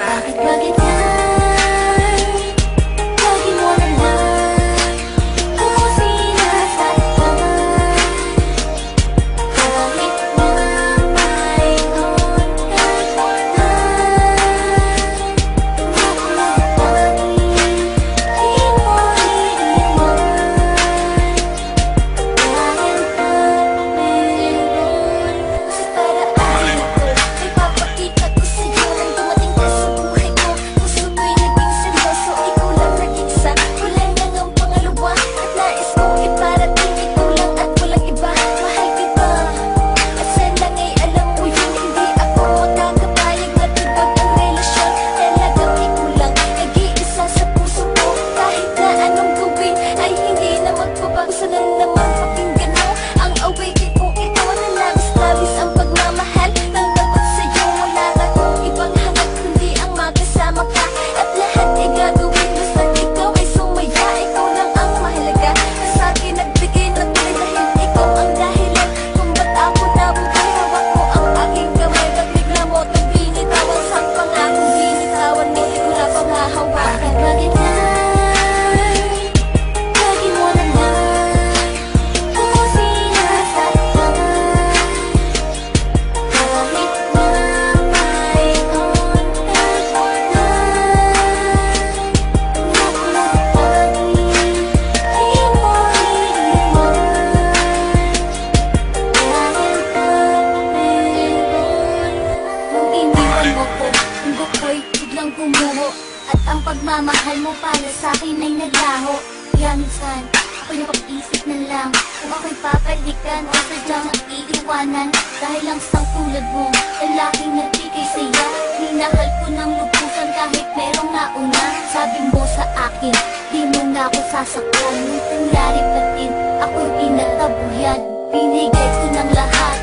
Bakit ba ganyan? Lagi mo na lang ako sinasaktan. Kahit na may kontak na makulagay, di mo iiwan. Dahil pag meron sa paraan ko, ipapakita ko sa'yo nang dumating ka sa buhay ko. Puso ko'y naging seryoso, ikaw lang nag-iisa. Wala na ngang pangalawa at nais kong iparating. Ikaw lang at walang iba, mahal kita. At sana nga'y alam mo yun, hindi ako makakapayag na tibag ang relasyon. Talagang ikaw lang nag-iisa sa puso ko. Kahit na anong gawin ay hindi na magbabago. Sana naman pakinggan mo ang awakening kong ito na labis-labis ang pagmamahal ng dapat sa'yo. Wala akong ibang hangat kundi ang magkasama ka. At lahat ay gagawin basta't ikaw ay sumaya. Ikaw lang ang mahalaga na sa'kin nagbigay ng tuloy. Dahil ikaw ang dahilan kung ba't ako nabuhay. Hawak mo ang aking kamay, ba't bigla mo itong binitawan? Saan pa nga kung binitawan mo, di ko na pang hahawakan. Bakit ba ganyan? Lagi mo na lang ako sinasaktan. Kahit na may kontak na makulagay, di mo iiwan. Dahil pag meron nung iniwan mo ko, mundo ko'y biglang gumuho. At ang pagmamahal mo para sa'kin ay naglaho. Kaya minsan, ako'y napag-isip na lang kung ako'y papalikan o sadyang iiwanan. Dahil lang sa tulad mo, lalaking nagbigay saya. Minahal ko ng lubusan kahit merong nauna. Sabi mo sa akin, di mo na ako sasaktan. Nung nangyari pa din, ako'y pinatabuyan. Binigay ko ng lahat